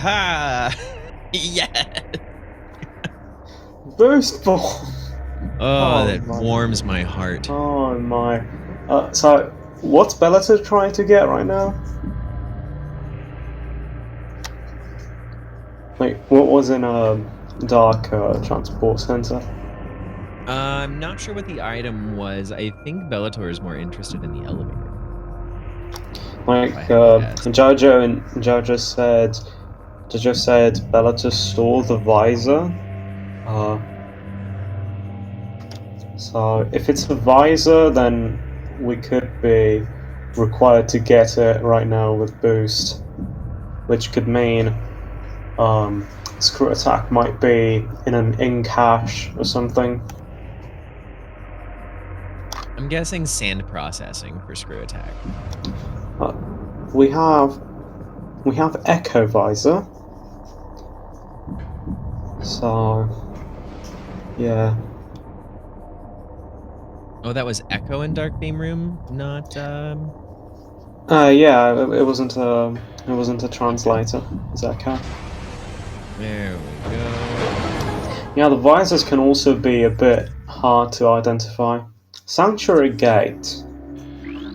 Ha! Yes! Boost ball! Oh, that my. warms my heart. Oh my. So, what's Bellator trying to get right now? Like, what was in a dark transport center? I'm not sure what the item was. I think Bellator is more interested in the elevator, Like, if I had to guess. Jojo said Bellator stole the visor. So if it's a visor, then we could be required to get it right now with boost, which could mean screw attack might be in an in cache or something. I'm guessing sand processing for screw attack. Uh, we have echo visor, so yeah. Oh, that was Echo in Dark Beam Room, not Yeah, it wasn't a translator. Is that okay? There we go. Yeah, the visors can also be a bit hard to identify. Sanctuary Gate.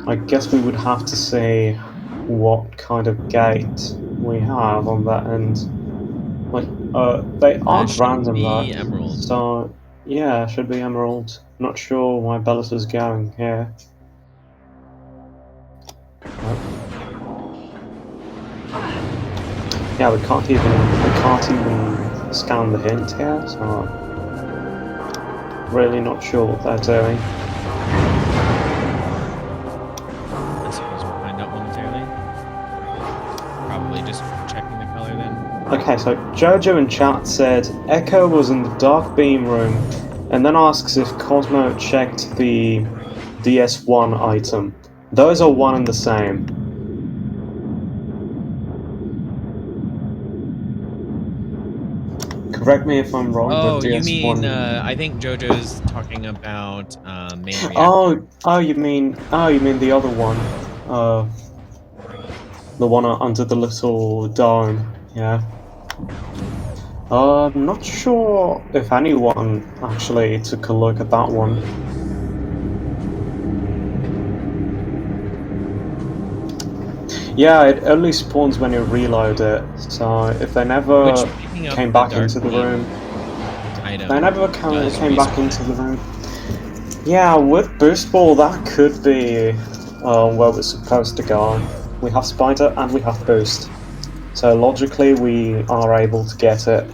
I guess we would have to see what kind of gate we have on that end. Like, they aren't Should random though. be Emerald. So, yeah, should be Emerald. Not sure why Bellator's going here. Yeah, we can't even scan the hint here, so really not sure what they're doing. I suppose we'll find out momentarily. Probably just checking the color then. Okay, so Jojo in chat said Echo was in the dark beam room, and then asks if Cosmo checked the DS1 item. Those are one and the same. Correct me if I'm wrong, but Oh, you DS1. mean I think JoJo's talking about main reactor. Oh, you mean the other one, the one under the little dome. Yeah. I'm not sure if anyone actually took a look at that one. Yeah, it only spawns when you reload it, so if they never came back into the room... They never came back into the room. Yeah, with Boost Ball, that could be where we're supposed to go. We have Spider and we have Boost. So logically, we are able to get it.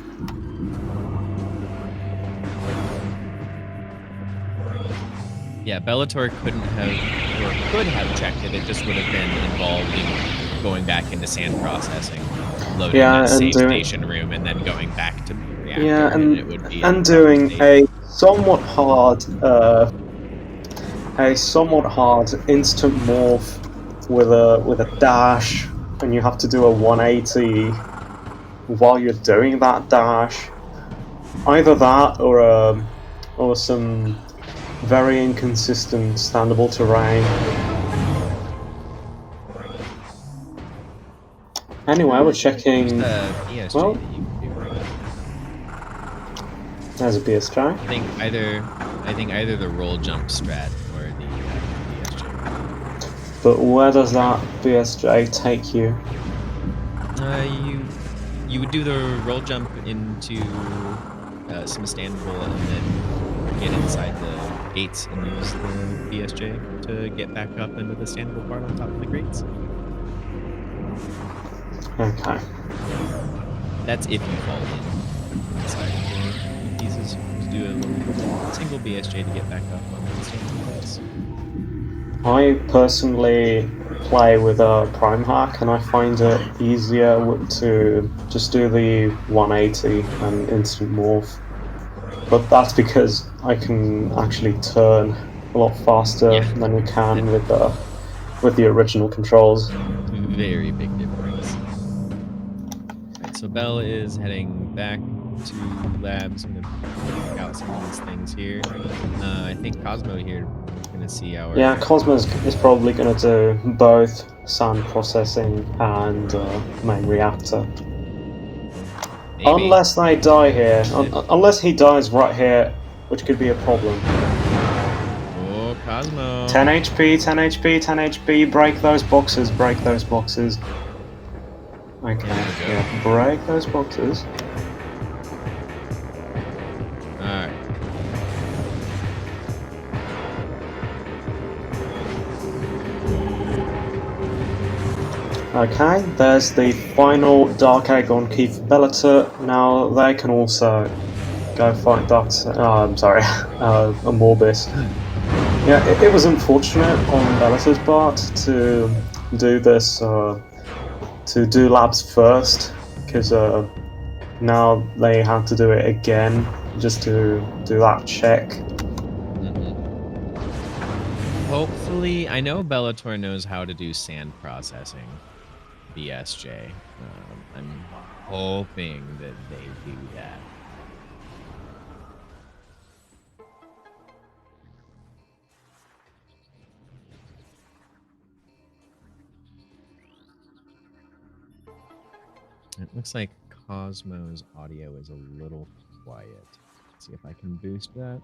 Yeah, Bellator couldn't have, or could have checked it. It just would have been involved in going back into sand processing, loading that save station room, and then going back to the reactor. Yeah, and it would be doing a somewhat hard instant morph with a dash, and you have to do a 180 while you're doing that dash. Either that or some very inconsistent standable terrain. Anyway, we're checking. Well, there's a BSJ. I think either the roll jump strat or the BSJ. But where does that BSJ take you? You would do the roll jump into some standable and then get inside the gates and use the BSJ to get back up into the standable part on top of the grates. Okay. That's if you fall in inside the pieces. Just do a single BSJ to get back up on the standable place. I personally play with a Prime Hack, and I find it easier to just do the 180 and instant morph. But that's because I can actually turn a lot faster than you can with the original controls. Very big difference. Right, so Bell is heading back to labs. I'm gonna check out some of these things here. I think Cosmo here is gonna see our. Yeah, Cosmo is probably gonna do both sand processing and main reactor. Maybe. Unless they die here. Unless he dies right here, which could be a problem. Oh, Cosmo. 10 HP, 10 HP, 10 HP. Break those boxes, break those boxes. Okay, yeah, break those boxes. Alright. Okay, there's the final Dark Egg on key for Bellator. Now they can also go fight Dark. I'm sorry, Morbis. Yeah, it was unfortunate on Bellator's part to do this, to do labs first, because now they had to do it again just to do that check. Hopefully, I know Bellator knows how to do sand processing. BSJ. I'm hoping that they do that. It looks like Cosmo's audio is a little quiet. Let's see if I can boost that.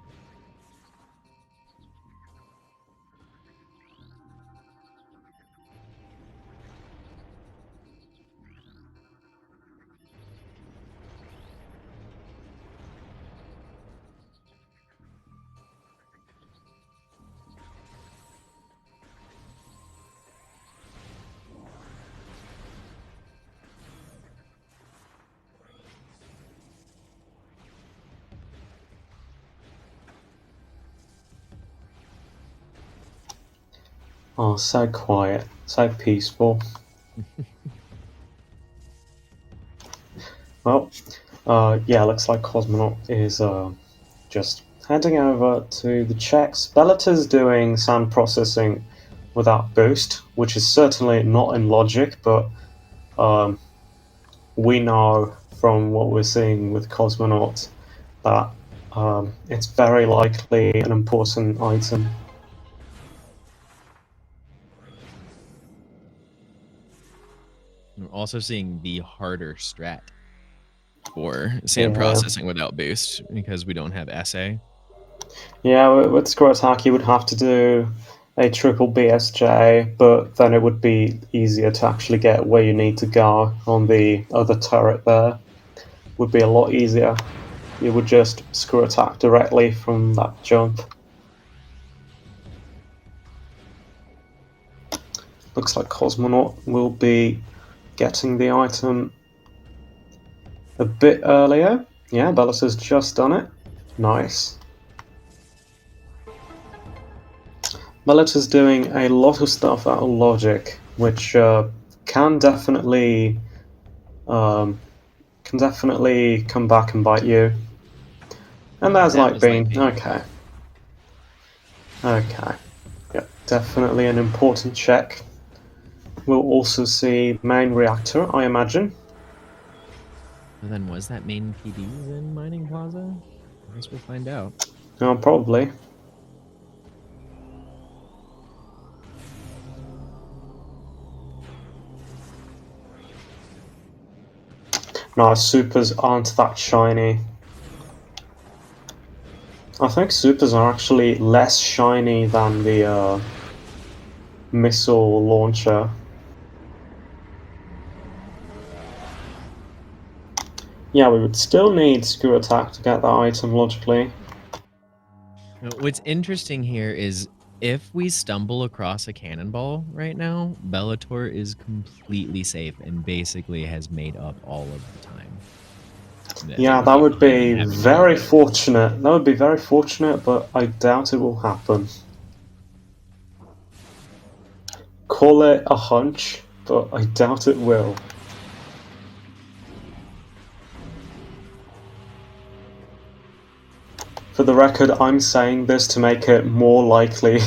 Oh, so quiet, so peaceful. Well, yeah, looks like Cosmonaut is just heading over to the checks. Bellator's doing sound processing without boost, which is certainly not in logic, but we know from what we're seeing with Cosmonaut that it's very likely an important item. We're also seeing the harder strat for sand processing without boost because we don't have SA. Yeah, with Scroll Attack you would have to do a triple BSJ, but then it would be easier to actually get where you need to go on the other turret there. Would be a lot easier. You would just Screw Attack directly from that jump. Looks like Cosmonaut will be getting the item a bit earlier. Yeah, Bellis has just done it. Nice. Bellator's doing a lot of stuff out of logic, which can definitely come back and bite you. And there's Light Beam. Okay. Okay. Yeah, definitely an important check. We'll also see main reactor, I imagine. And then was that main PDs in Mining Plaza? I guess we'll find out. Oh, probably. No, supers aren't that shiny. I think supers are actually less shiny than the missile launcher. Yeah, we would still need Screw Attack to get that item logically. What's interesting here is if we stumble across a cannonball right now, Bellator is completely safe and basically has made up all of the time. Yeah, that would be very fortunate. That would be very fortunate, but I doubt it will happen. Call it a hunch, but I doubt it will. For the record, I'm saying this to make it more likely.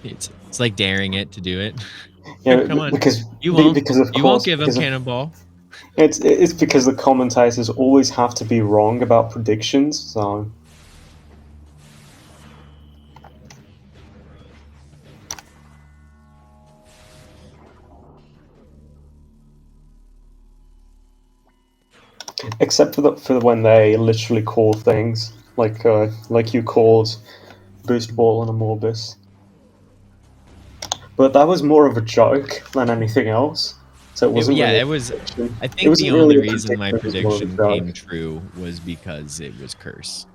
It's like daring it to do it. Yeah, Come on, because you won't. Because of you course, won't give him cannonball. It's because the commentators always have to be wrong about predictions, so. Except for when they literally call things like you called Boost Ball on a Morbus. But that was more of a joke than anything else. So it wasn't really. It was. I It think the wasn't only really a reason my prediction. It was more of a prediction joke. came true was because it was Curse.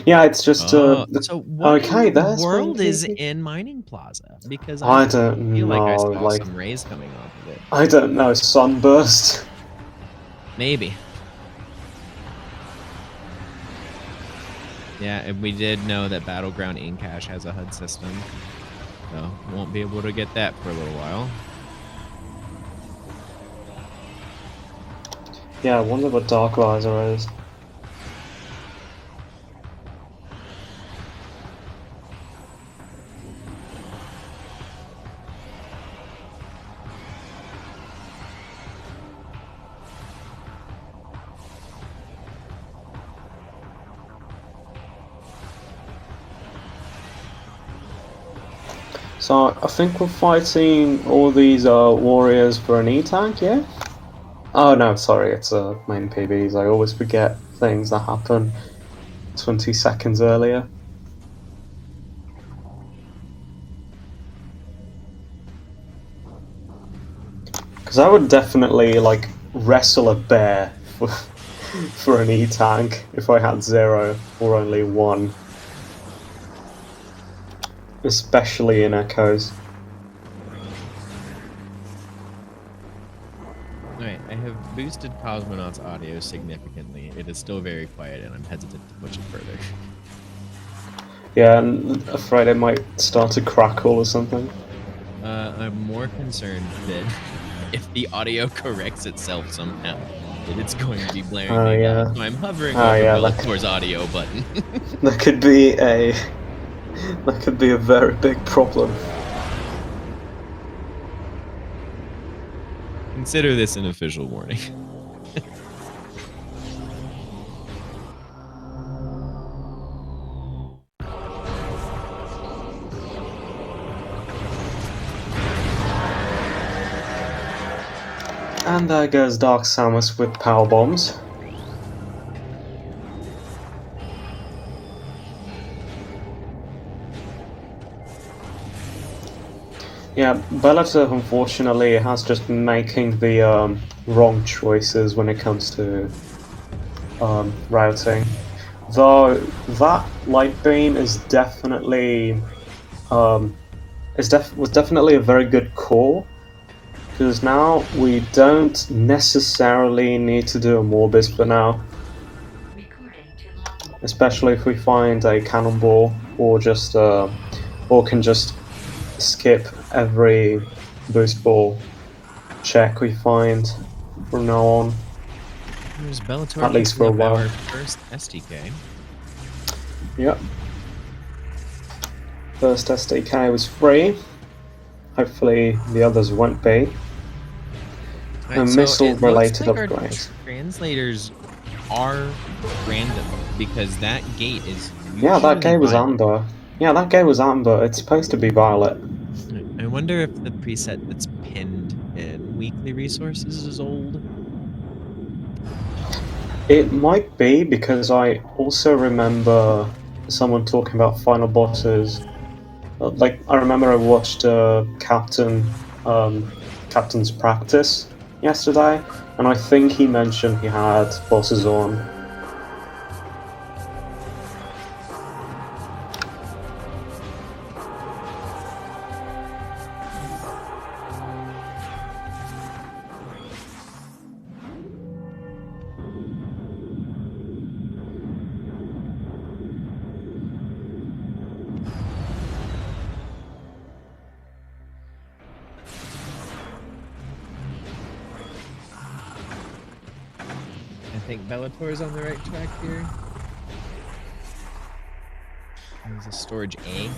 Yeah, it's just so what in okay. the There's world is Winky. in Mining Plaza? Because I I don't feel like I know. saw Like some rays coming off of it. I don't know. Sunburst. Maybe. Yeah, and we did know that Battleground Incash has a HUD system, so won't be able to get that for a little while. Yeah, I wonder what Dark Visor is. So I think we're fighting all these warriors for an E-tank, yeah? Oh no, sorry, it's main PBs. I always forget things that happen 20 seconds earlier. Because I would definitely like wrestle a bear for an E-tank if I had 0 or only 1. Especially in Echoes. Alright, I have boosted Cosmonaut's audio significantly. It is still very quiet, and I'm hesitant to push it further. Yeah, and afraid it might start to crackle or something. I'm more concerned that if the audio corrects itself somehow, that it's going to be blaring me loud. So I'm hovering over Bellator's audio button. That could be a very big problem. Consider this an official warning. And there goes Dark Samus with power bombs. Yeah, Bellator unfortunately has just been making the wrong choices when it comes to routing. Though that light beam is definitely was definitely a very good call, because now we don't necessarily need to do a Morbis for now. Especially if we find a cannonball or can just skip every boost ball check we find from now on. There's Bellator, at least for a while. Our first STK. Yep. First STK was free. Hopefully the others won't be. Right, And so missile-related like upgrades. Our translators are random because that gate is yeah, that gate was violet. amber. Yeah, that gate was amber. It's supposed to be violet. I wonder if the preset that's pinned in weekly resources is old. It might be, because I also remember someone talking about final bosses. Like, I remember I watched Captain's Practice yesterday, and I think he mentioned he had bosses on. I think Bellator is on the right track here. There's a storage A.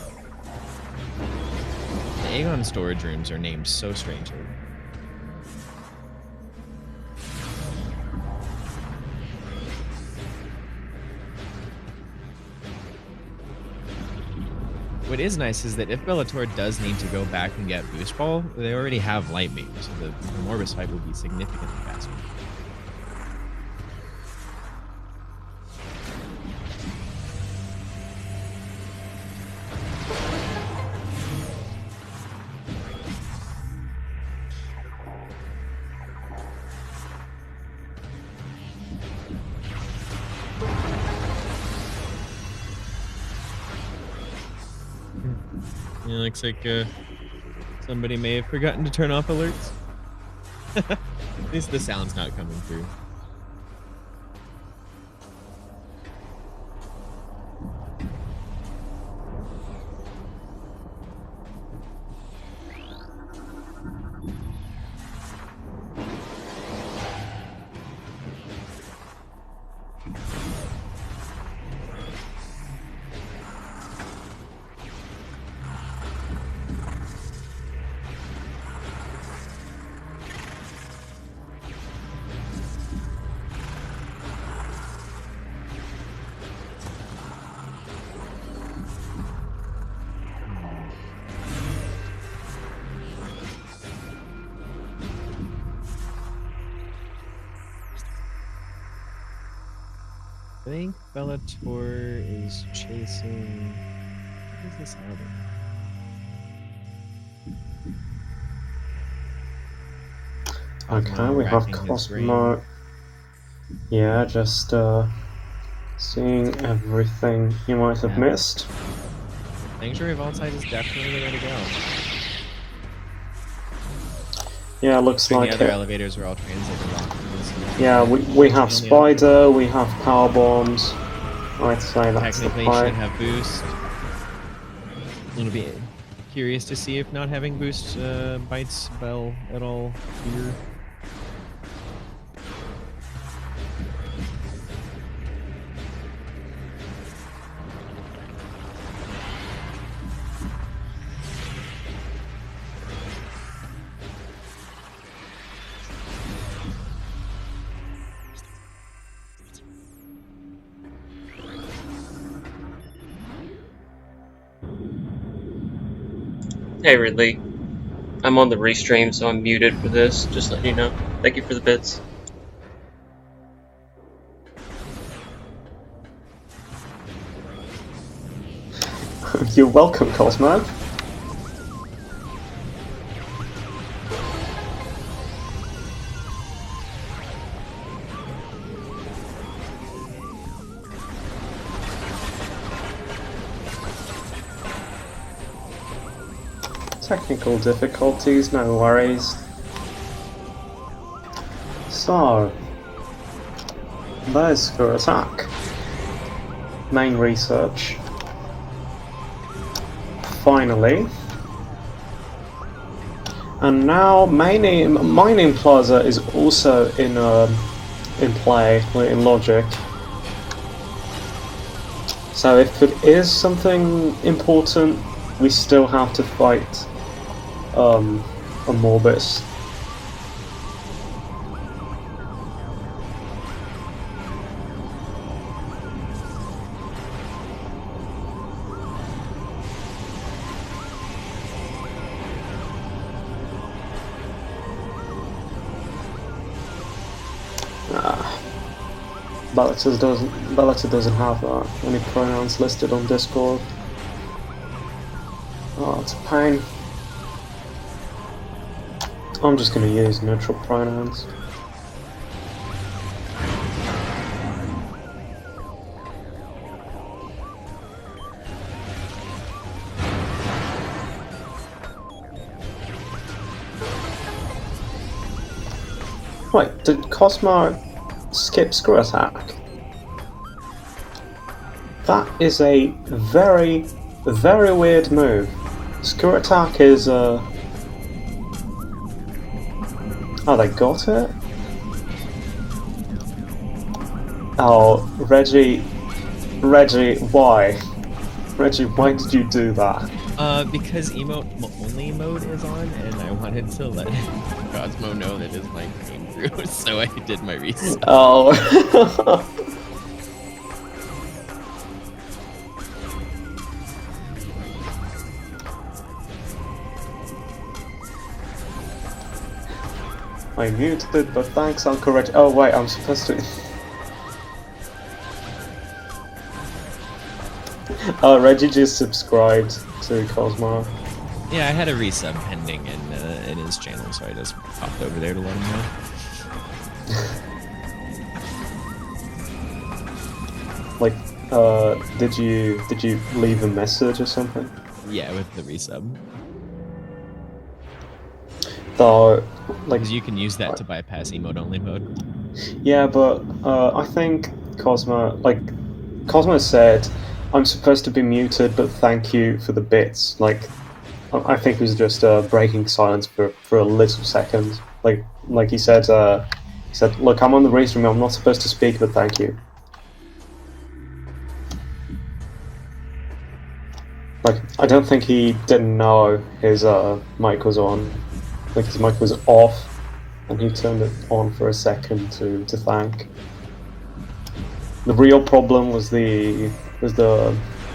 The Aegon storage rooms are named so strangely. What is nice is that if Bellator does need to go back and get Boost Ball, they already have Light Beam, so the Morbus fight will be significantly faster. Yeah, looks like somebody may have forgotten to turn off alerts. At least the sound's not coming through. I think Bellator is chasing. What is this album? Okay, we have Cosmo. Yeah, just seeing everything you might have missed. Sanctuary Vaultide is definitely the way to go. Yeah, looks like the other elevators are all translated off. Yeah, we have Spider, we have Power Bombs. I'd say that's the fight. Should have Boost. It'll be curious to see if not having Boost bites Bell at all here. Hey Ridley, I'm on the restream, so I'm muted for this, just letting you know. Thank you for the bits. You're welcome, Cosmo. Technical difficulties, no worries. So, there's her attack. Main research. Finally. And now Mining Plaza is also in play, in logic. So if it is something important, we still have to fight a Morbus. Bellator doesn't have any pronouns listed on Discord. Oh, it's a pain. I'm just going to use neutral pronouns. Wait, did Cosmo skip Screw Attack? That is a very, very weird move. Screw Attack is Oh, they got it? Oh, Reggie, why? Reggie, why did you do that? Because emote only mode is on, and I wanted to let Cosmo know that his mic came through, so I did my reset. Oh. I muted, but thanks, I'll correct. Oh wait, I'm supposed to. Reggie just subscribed to Cosmo. Yeah, I had a resub pending in his channel, so I just popped over there to let him know. Like, did you leave a message or something? Yeah, with the resub. Though, like, because you can use that to bypass emote only mode. Yeah, but I think Cosmo said, "I'm supposed to be muted, but thank you for the bits." Like, I think it was just breaking silence for a little second. Like he said, "Look, I'm on the restream. I'm not supposed to speak, but thank you." Like, I don't think he didn't know his mic was on. Like, his mic was off, and he turned it on for a second to thank. The real problem was the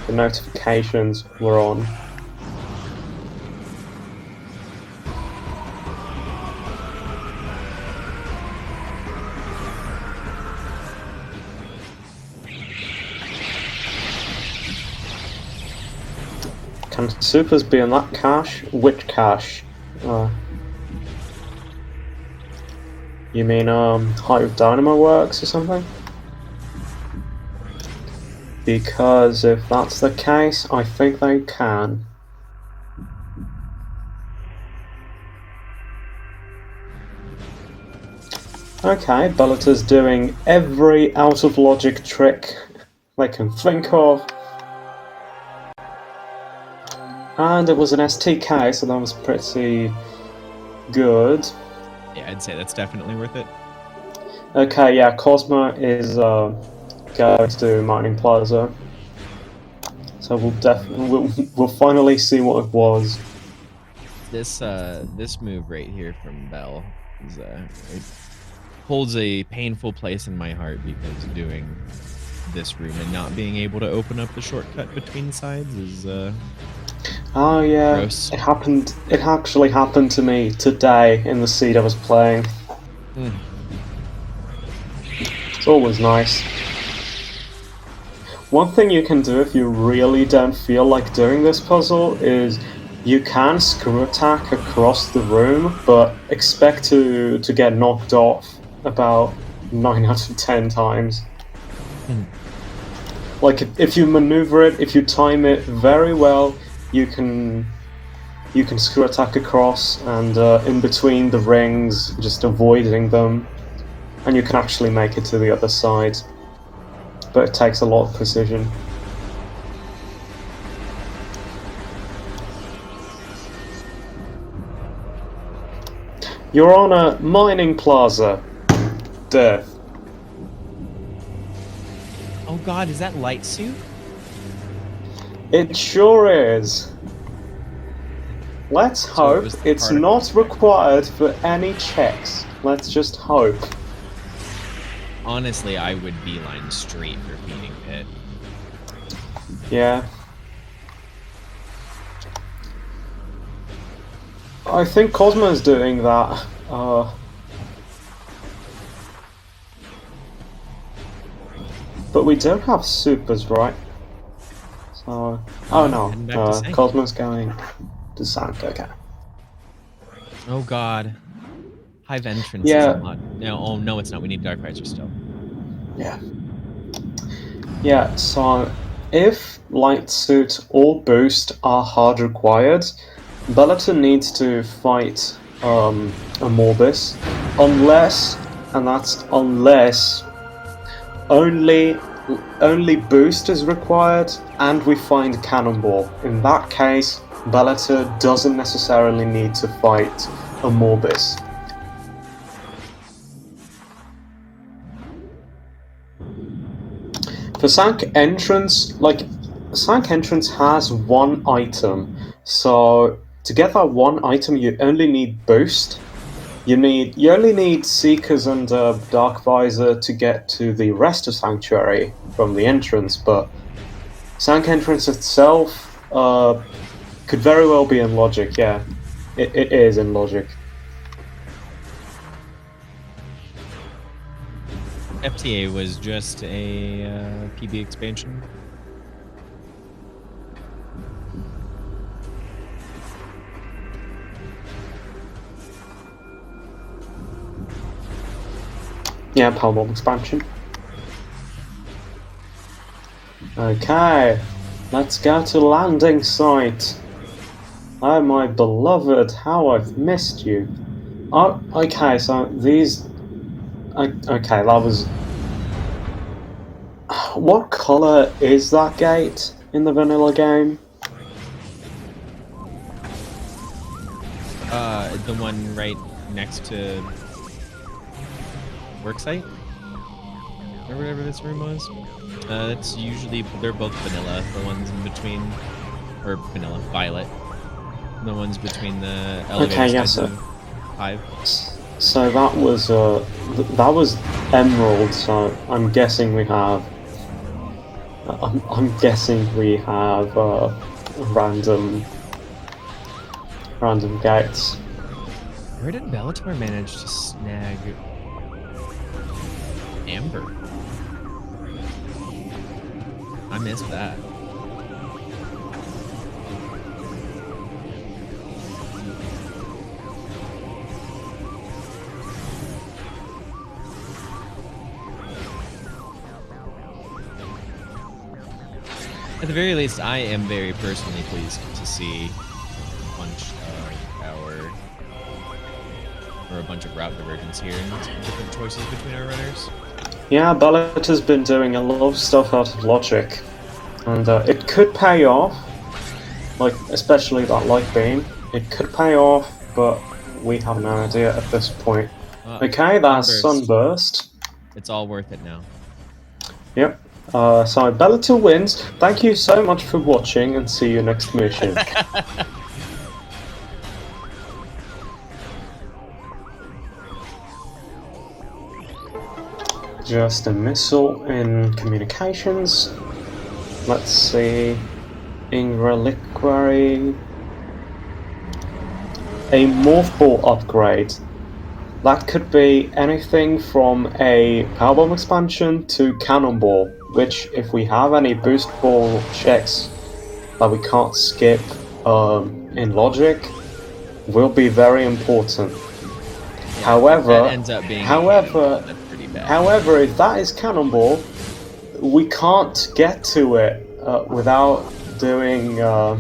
notifications were on. Can supers be in that cache? Which cache? You mean Hive Dynamo Works or something? Because if that's the case, I think they can. Okay, Bellator's doing every out-of-logic trick they can think of. And it was an STK, so that was pretty good. Yeah, I'd say that's definitely worth it. Okay, yeah, Cosmo is going to Mining Plaza. So we'll finally see what it was. This move right here from Bell is it holds a painful place in my heart because doing this room and not being able to open up the shortcut between sides is oh yeah, gross. It happened. It actually happened to me today in the seed I was playing. It's always nice. One thing you can do if you really don't feel like doing this puzzle is you can screw attack across the room, but expect to get knocked off about 9 out of 10 times. Like, if you maneuver it, if you time it very well, you can screw attack across and in between the rings, just avoiding them, and you can actually make it to the other side. But it takes a lot of precision. You're on a mining plaza. Death. Oh god, is that light suit? It sure is. Let's hope it's not required for any checks. Let's just hope. Honestly, I would beeline straight for feeding pit. Yeah. I think Cosmo's doing that. But we don't have supers, right? So... Oh no, Cosmo's going to Sank, okay. Oh god. Hive entrance Yeah. is unlocked. No, oh no, it's not. We need Dark Riser still. Yeah. Yeah, so if Light Suit or Boost are hard required, Bellator needs to fight a Morbis, unless, and that's unless, only Boost is required and we find Cannonball. In that case, Bellator doesn't necessarily need to fight a Morbis. For Sank Entrance, Sank Entrance has one item, so to get that one item you only need Boost. You only need Seekers and Dark Visor to get to the rest of Sanctuary from the entrance, but Sank Entrance itself could very well be in Logic, yeah. It is in Logic. FTA was just a PB expansion. Yeah, Powerbomb expansion. Okay, let's go to landing site. Oh my beloved, how I've missed you. Oh, okay, so these... Okay, that was... What colour is that gate in the vanilla game? The one right next to worksite, or whatever this room was. It's usually, they're both vanilla. The ones in between, or vanilla, violet. The ones between the elevator. Okay, yes, sir. 5. So that was emerald. So I'm guessing we have. I'm guessing we have random gates. Where did Bellator manage to snag Amber? I missed that. At the very least, I am very personally pleased to see a bunch a bunch of route divergence here and different choices between our runners. Yeah, Bellator's been doing a lot of stuff out of logic, and it could pay off. Like, especially that light beam, it could pay off, but we have no idea at this point. Okay, that's Sunburst. It's all worth it now. Yep. So Bellator wins. Thank you so much for watching, and see you next mission. Just a missile in communications. Let's see. In Reliquary. A Morph Ball upgrade. That could be anything from a Powerbomb expansion to Cannonball, which, if we have any boost ball checks that we can't skip in Logic, will be very important. Yeah, however, that ends up being that's pretty bad. However, if that is Cannonball, we can't get to it without doing a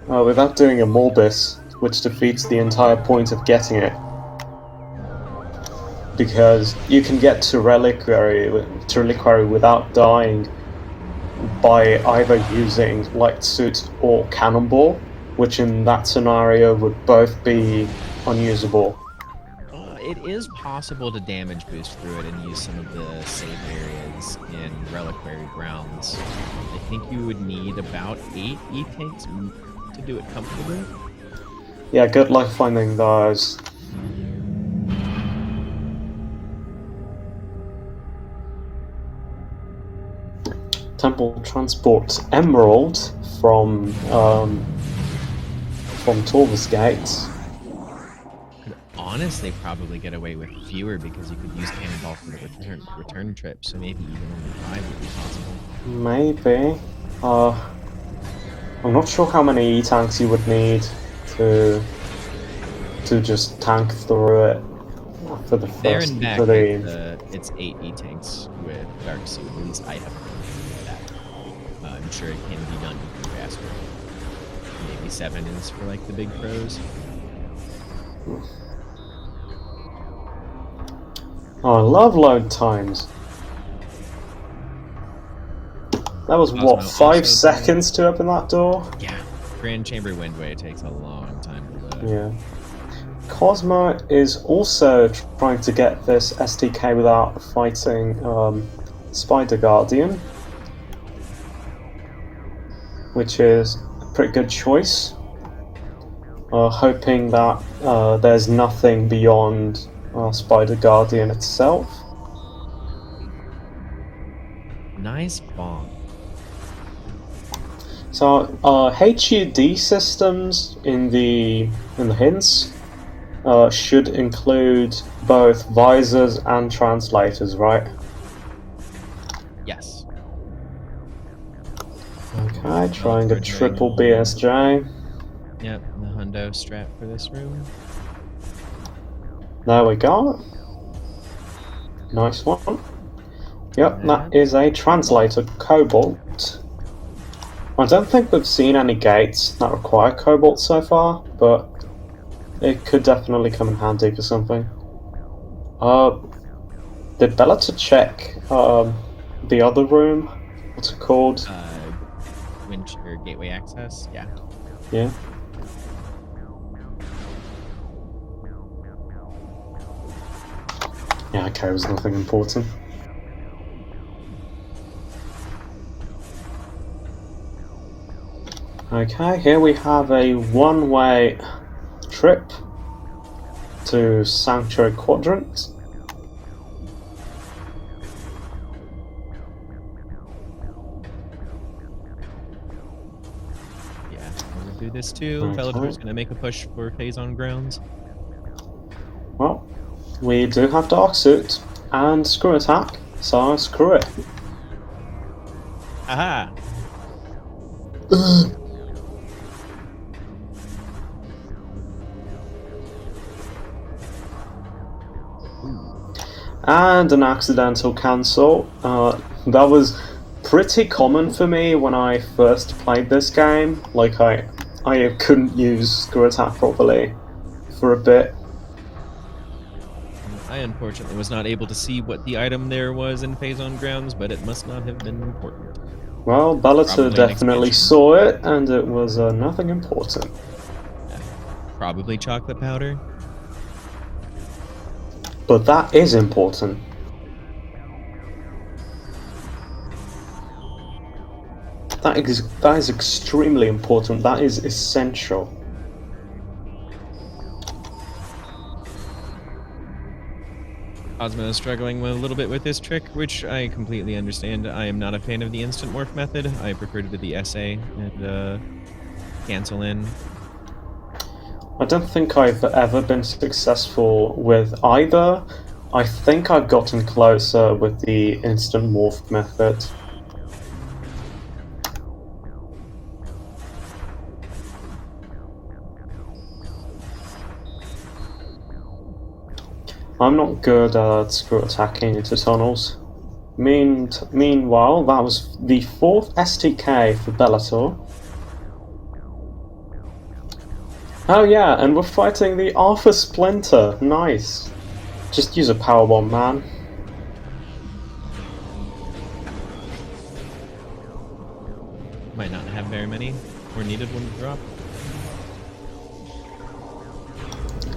Morbus, which defeats the entire point of getting it. Because you can get to Reliquary without dying by either using Light Suit or Cannonball, which in that scenario would both be unusable. It is possible to damage boost through it and use some of the save areas in Reliquary grounds. I think you would need about 8 E-tanks to do it comfortably. Yeah, good luck finding those. Temple Transport Emerald from Torvus Gate. Could honestly probably get away with fewer because you could use Cannonball for the return trip, so maybe even only 5 would be possible. Maybe. I'm not sure how many E-tanks you would need to just tank through it for the first. There and back, it's 8 E-tanks with Dark Suit. At least I haven't done that. I'm sure it can be done even faster. Maybe 7 is for like the big pros. Oh, I love load times. That was what, 5 seconds to open that door? Yeah. Grand Chamber Windway takes a long time to load. Yeah. Cosmo is also trying to get this STK without fighting Spider Guardian, which is a pretty good choice. Hoping that there's nothing beyond Spider Guardian itself. Nice bomb. So HUD systems in the hints should include both visors and translators, right? Yes. Okay, trying a triple BSJ. Yep, the hundo strap for this room. There we go. Nice one. Yep, that is a translator, Cobalt. I don't think we've seen any gates that require Cobalt so far, but it could definitely come in handy for something. Did Bellator check the other room? What's it called? Winch or gateway access? Yeah. Yeah. Yeah, okay, it was nothing important. Okay, here we have a one-way trip to Sanctuary Quadrant. Yeah, we'll do this too. Okay. Bellator's gonna make a push for phase on grounds. Well, we do have Dark Suit and Screw Attack, so screw it. Aha! And an accidental cancel. That was pretty common for me when I first played this game. Like, I couldn't use Screw Attack properly for a bit. I unfortunately was not able to see what the item there was in phase on grounds, but it must not have been important. Well, Bellator definitely saw it, and it was nothing important. Probably chocolate powder. But that is important. That is extremely important. That is essential. Cosmo is struggling a little bit with this trick, which I completely understand. I am not a fan of the instant morph method. I prefer to do the SA and cancel in. I don't think I've ever been successful with either. I think I've gotten closer with the instant morph method. I'm not good at screw attacking into tunnels. Meanwhile, that was the 4th STK for Bellator. Oh yeah, and we're fighting the Arthur Splinter. Nice. Just use a powerbomb, man. Might not have very many, or needed one to drop.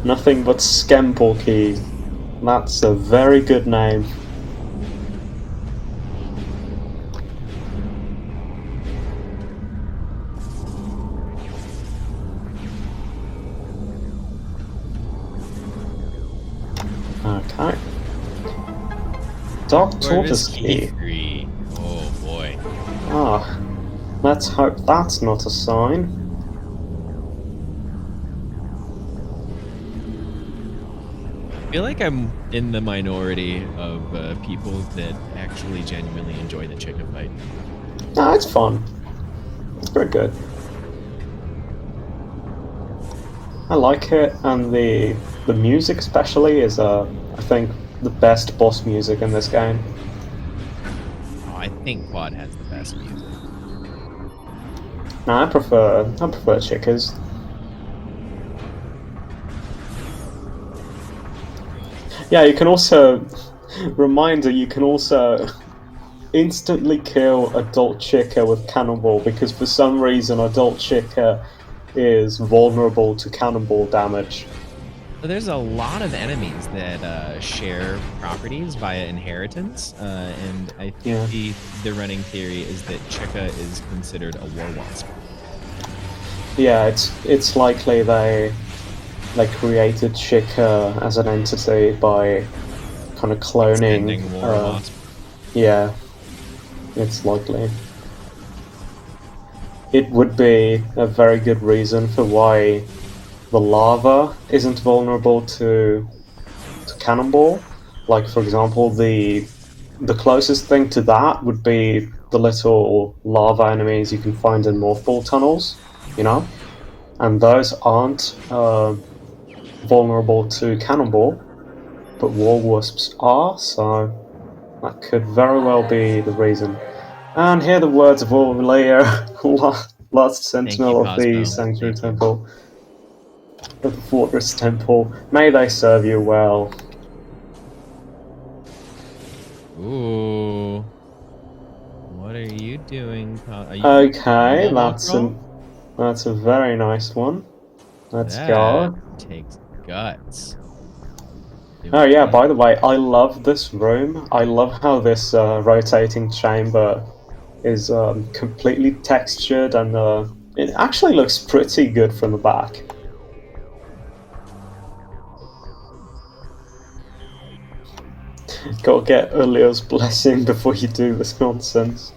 Nothing but Skemporky. That's a very good name. Okay. Dark Tortoise Key. Oh boy. Ah, let's hope that's not a sign. I feel like I'm in the minority of people that actually genuinely enjoy the chicken fight. No, it's fun. It's very good. I like it, and the music especially is, I think, the best boss music in this game. Oh, I think Quad has the best music. No, I prefer Chickers. Yeah, you can also... Reminder, you can also instantly kill Adult Chica with Cannonball, because for some reason Adult Chica is vulnerable to Cannonball damage. There's a lot of enemies that share properties via inheritance, and I think the running theory is that Chica is considered a war wasp. Yeah, it's likely they created Chica as an entity by kind of cloning. Yeah, it's likely. It would be a very good reason for why the lava isn't vulnerable to cannonball. Like, for example, the closest thing to that would be the little lava enemies you can find in North Pole tunnels, you know? And those aren't vulnerable to cannonball, but war wasps are, so that could very well be the reason. And hear the words of Aurelia, last sentinel of the Sanctuary Temple, of the Fortress Temple. May they serve you well. Ooh. What are you doing? Are you Okay, that's a very nice one. Let's go. Takes guts. Oh yeah, by the way, I love this room. I love how this rotating chamber is completely textured, and it actually looks pretty good from the back. Gotta get Ulio's blessing before you do this nonsense.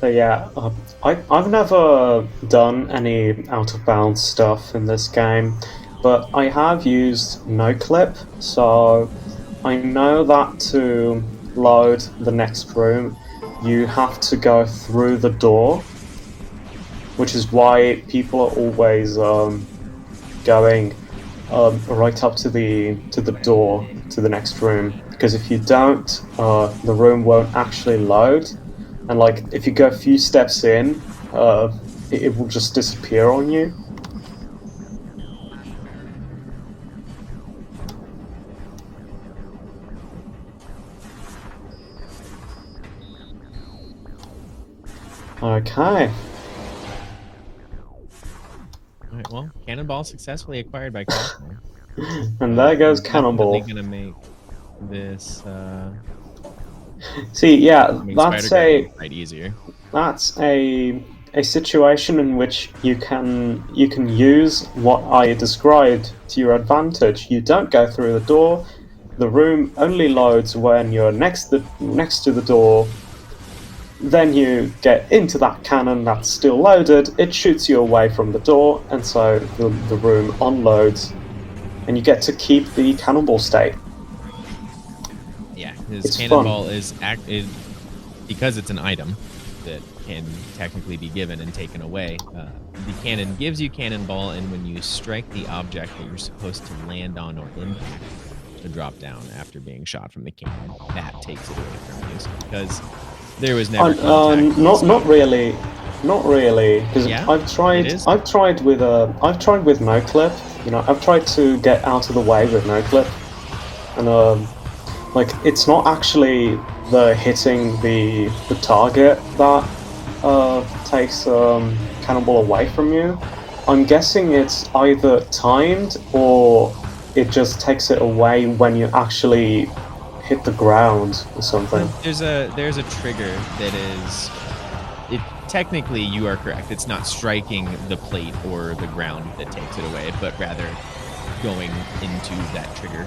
So yeah, I've never done any out-of-bounds stuff in this game, but I have used no-clip, so I know that to load the next room, you have to go through the door, which is why people are always going right up to the door to the next room, because if you don't, the room won't actually load. And like, if you go a few steps in, it will just disappear on you. Okay. Alright, well, Cannonball successfully acquired by Cosmo. And there goes Cannonball. Definitely gonna make this, See, yeah, that's easier. That's a situation in which you can use what I described to your advantage. You don't go through the door. The room only loads when you're next to the door. Then you get into that cannon that's still loaded. It shoots you away from the door, and so the room unloads, and you get to keep the cannonball state. Yeah, his cannonball is because it's an item that can technically be given and taken away. The cannon gives you cannonball, and when you strike the object that you're supposed to land on or impact to drop down after being shot from the cannon, that takes it away from you. So because there was never contact. Not really, because Yeah, I've tried with no clip. You know, I've tried to get out of the way with no clip, and like, it's not actually the hitting the target that takes cannonball away from you. I'm guessing it's either timed or it just takes it away when you actually hit the ground or something. There's a trigger that is. Technically, you are correct. It's not striking the plate or the ground that takes it away, but rather going into that trigger.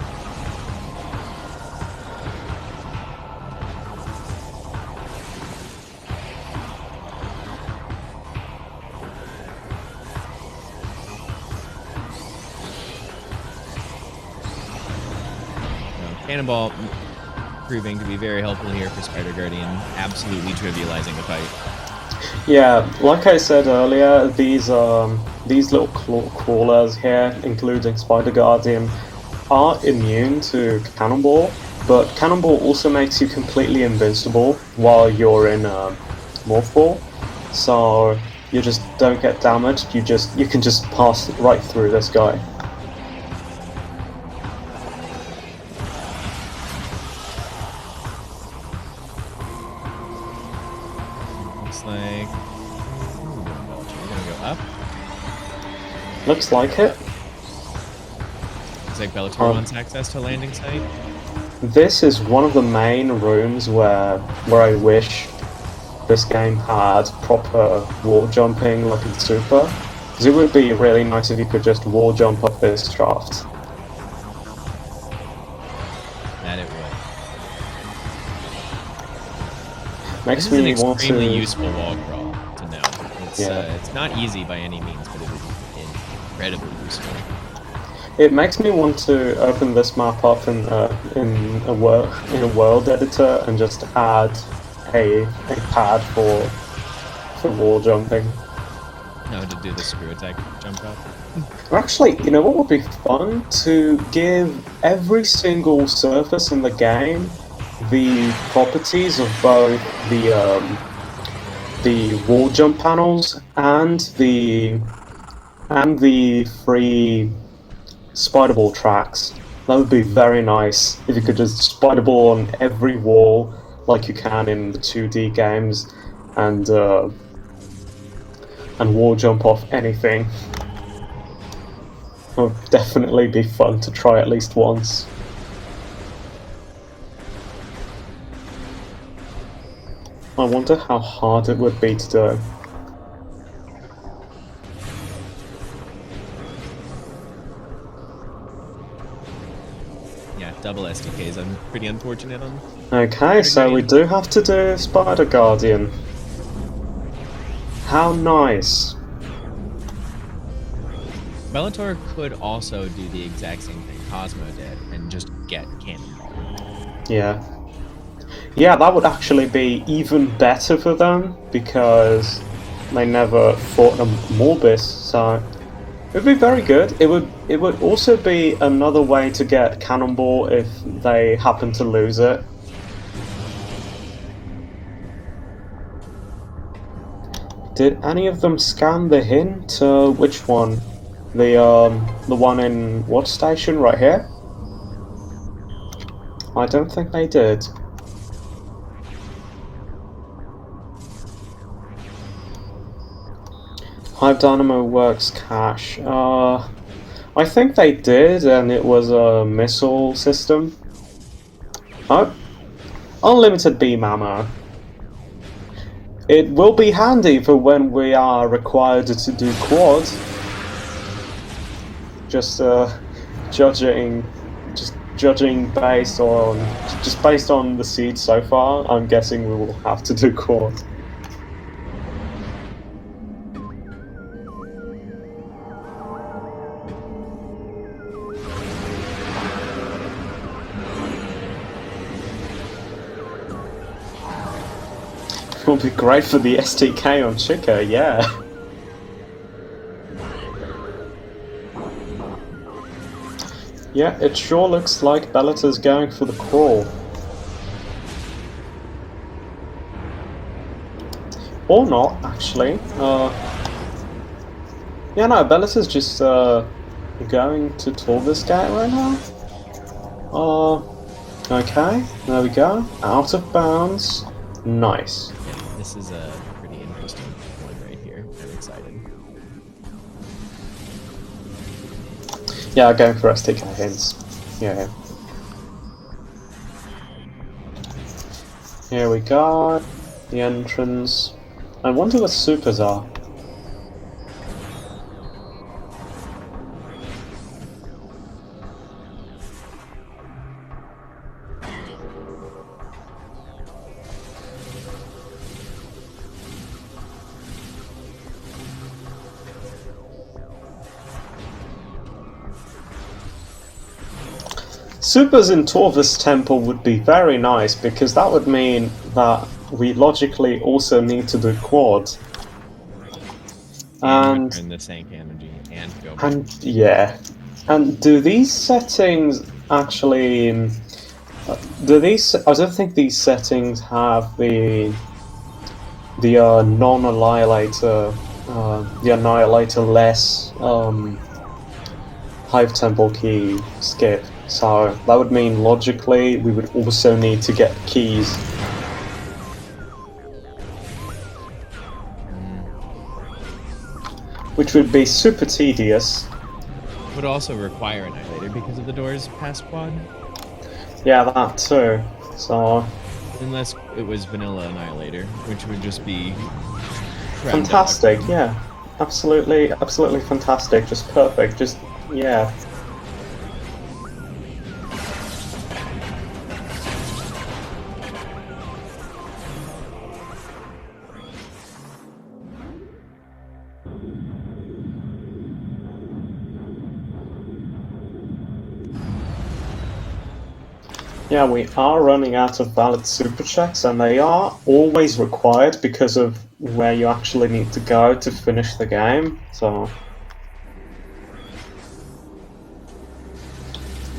Cannonball proving to be very helpful here for Spider Guardian, absolutely trivializing the fight. Yeah, like I said earlier, these little crawlers here, including Spider Guardian, are immune to Cannonball, but Cannonball also makes you completely invincible while you're in Morphball, so you just don't get damaged. You can just pass right through this guy. Like, we're gonna go up. Looks like it. Looks like Bellator wants access to landing site. This is one of the main rooms where I wish this game had proper wall jumping like in Super. Because it would be really nice if you could just wall jump up this shaft. That it would. Makes This is an me want extremely to... useful wall crawl to know. It's not easy by any means, but it is incredibly useful. It makes me want to open this map up in a world editor and just add a pad for wall jumping. No, to do the screw attack jump up. Actually, you know what would be fun? To give every single surface in the game the properties of both the wall jump panels and the free spider ball tracks. That would be very nice if you could just spider ball on every wall like you can in the 2D games and wall jump off anything. It would definitely be fun to try at least once. I wonder how hard it would be to do. Yeah, double SDKs. I'm pretty unfortunate on. Okay, so we do have to do Spider Guardian. How nice. Bellator could also do the exact same thing Cosmo did and just get Cannonball. Yeah. Yeah, that would actually be even better for them because they never fought a Morbis, so it would be very good. It would also be another way to get Cannonball if they happen to lose it. Did any of them scan the hint? Which one? The one in what station right here? I don't think they did. Hive Dynamo Works cache. I think they did, and it was a missile system. Oh, unlimited beam ammo. It will be handy for when we are required to do quad. Just judging based on the seed so far, I'm guessing we will have to do quad. It will be great for the STK on Chica, yeah. Yeah, it sure looks like Bellator's going for the crawl. Or not, actually. Yeah, no, Bellator's just going to tour this gate right now. Okay, there we go. Out of bounds. Nice. Yeah, this is a pretty interesting one right here. I'm excited. Yeah, going for STK hints. Yeah. Here we go. The entrance. I wonder what supers are. Supers in Torvus Temple would be very nice because that would mean that we logically also need to do quad. And return the Sank energy and go back. And yeah. And do these settings actually I don't think these settings have the non-annihilator the annihilator less Hive Temple key skip. So that would mean logically we would also need to get keys. Which would be super tedious. Would also require Annihilator because of the doors past quad. Yeah, that too. So Unless it was Vanilla Annihilator, which would just be fantastic. Yeah, absolutely fantastic. Just perfect. Just yeah. Yeah, we are running out of valid super checks, and they are always required because of where you actually need to go to finish the game, so...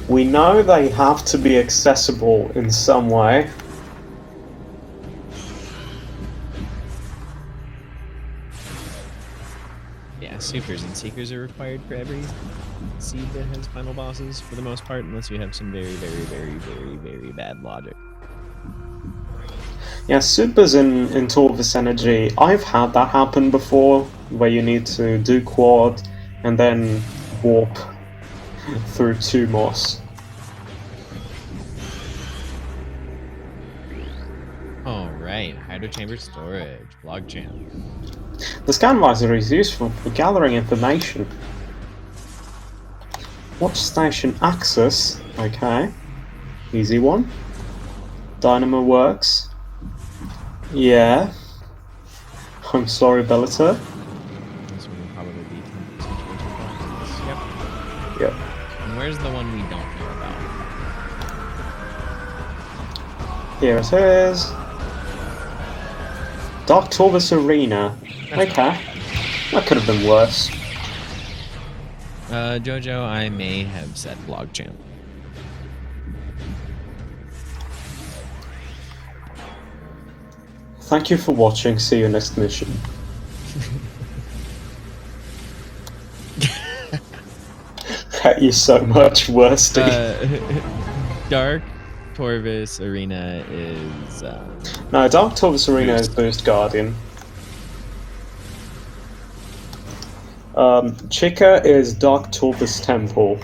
We know they have to be accessible in some way. Yeah, supers and seekers are required for every seed that has final bosses for the most part, unless you have some very bad logic. Yeah, supers in Torvus Energy, I've had that happen before, where you need to do quad and then warp through 2 moss. Alright, Hydro Chamber Storage, Blog Champ. The scan visor is useful for gathering information. Watch station access, okay. Easy one. Dynamo works. Yeah. I'm sorry, Bellator. This one will probably be 10% Yep. Yep. And where's the one we don't know about? Here it is. Dark Torvus Arena. Okay. That could have been worse. Jojo, I may have said Blog Champ. Thank you for watching. See you next mission. Hate you so much, Worsty. Dark Torvus Arena is... No, Dark Torvus Arena is Boost Guardian. Chica is Dark Torvus Temple.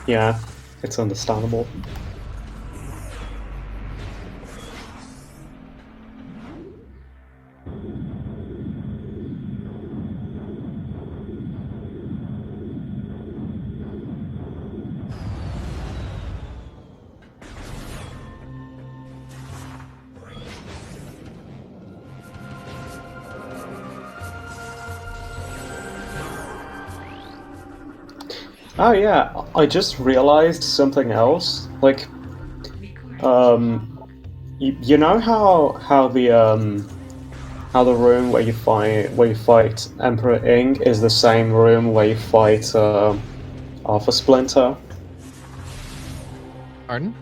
Yeah, it's understandable. Oh yeah, I just realized something else. Like, you know how the room where you fight Emperor Ing is the same room where you fight Alpha Splinter. Pardon?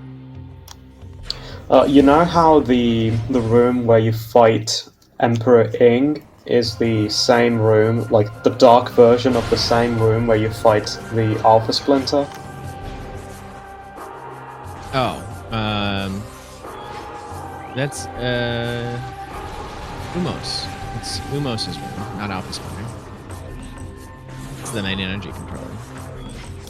You know how the room where you fight Emperor Ing is the same room, like the dark version of the same room where you fight the Alpha Splinter? Oh, that's Umos. It's Umos' room, not Alpha Splinter. It's the main energy controller.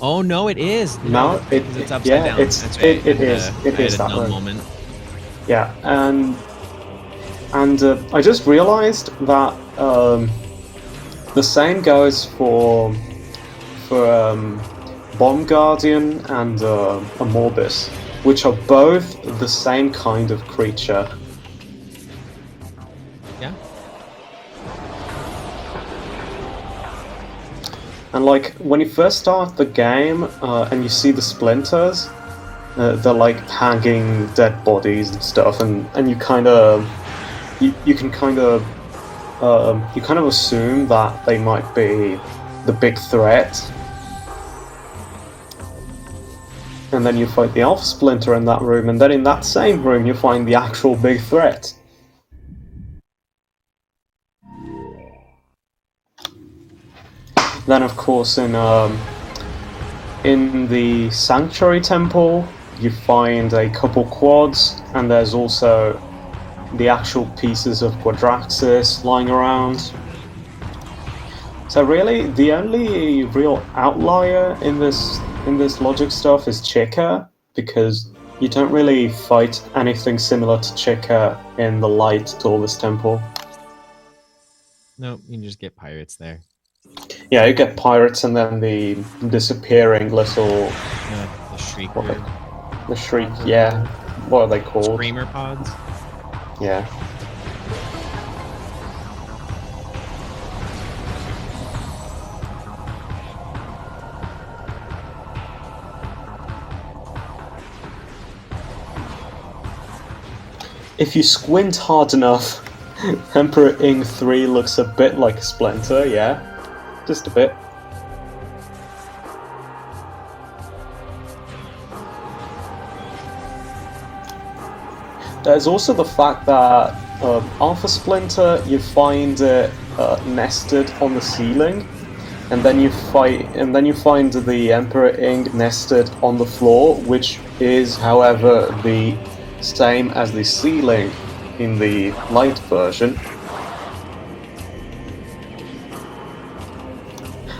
Oh no, it is. No, it's upside yeah, down. it's That's right. it is that dumb room. Moment. Yeah, and I just realized that the same goes for Bomb Guardian and Amorbis, which are both the same kind of creature. Yeah. And like when you first start the game and you see the splinters, they're like hanging dead bodies and stuff, and you kind of you kind of assume that they might be the big threat, and then you fight the Alpha Splinter in that room, and then in that same room you find the actual big threat. Then of course in the Sanctuary Temple you find a couple quads, and there's also the actual pieces of Quadraxis lying around. So really, the only real outlier in this logic stuff is Chica, because you don't really fight anything similar to Chica in the Light Torvus Temple. No, you can just get pirates there. Yeah, you get pirates and then the disappearing little... the shrieker. The shriek, yeah. What are they called? Screamer pods? Yeah. If you squint hard enough, Emperor Ing 3 looks a bit like a Splinter, yeah. Just a bit. There's also the fact that Alpha Splinter, you find it nested on the ceiling, and then you find the Emperor Ing nested on the floor, which is, however, the same as the ceiling in the light version.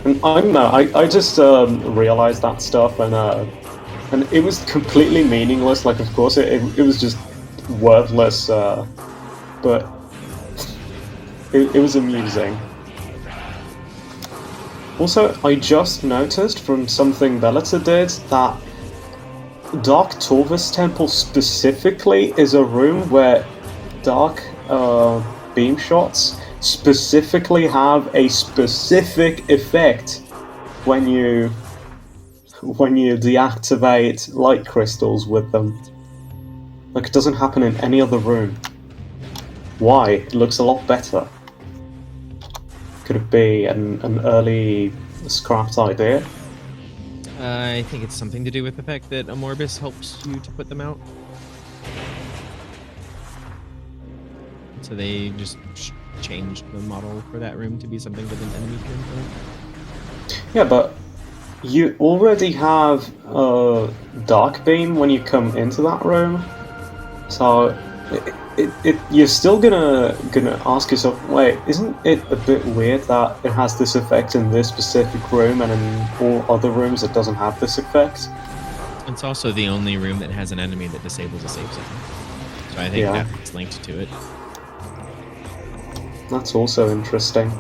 And I don't know, I just realized that stuff, and it was completely meaningless. Like, of course, it was just worthless, but it was amusing. Also, I just noticed from something Bellator did that Dark Torvus Temple specifically is a room where dark beam shots specifically have a specific effect when you deactivate light crystals with them. Like, it doesn't happen in any other room. Why? It looks a lot better. Could it be an early scrapped idea? I think it's something to do with the fact that Amorbis helps you to put them out. So they just changed the model for that room to be something that an enemy can input. Yeah, but you already have a dark beam when you come into that room, so you're still gonna ask yourself, wait, isn't it a bit weird that it has this effect in this specific room and in all other rooms it doesn't have this effect? It's also the only room that has an enemy that disables a save zone, so I think that's linked to it. That's also interesting.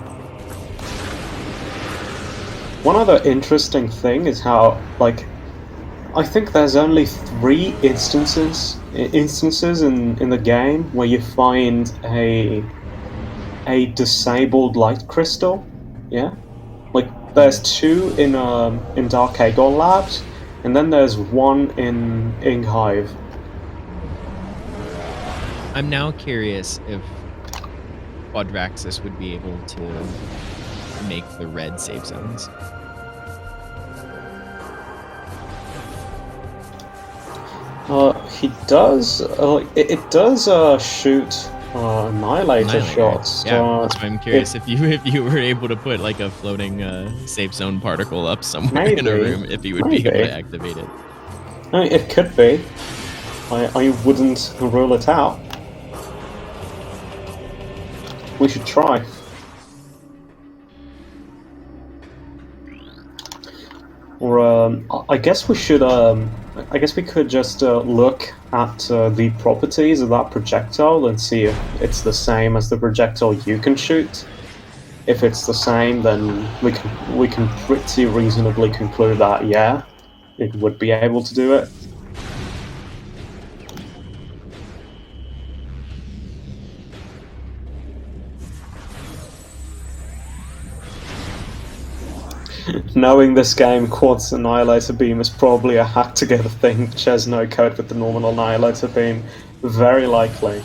One other interesting thing is how, like, I think there's only 3 instances in the game where you find a disabled light crystal. Yeah, like there's 2 in Dark Agor Labs, and then there's 1 in Ing Hive. I'm now curious if Quadraxis would be able to make the red save zones. He does. It does shoot annihilator shots. Yeah, that's why I'm curious if you were able to put like a floating safe zone particle up somewhere in a room, if you would be able to activate it. I mean, it could be. I wouldn't rule it out. We should try. Or I guess we should. I guess we could just look at the properties of that projectile and see if it's the same as the projectile you can shoot. If it's the same, then we can pretty reasonably conclude that yeah, it would be able to do it. Knowing this game, Quad's Annihilator Beam is probably a hacked together thing which has no code with the normal Annihilator Beam. Very likely.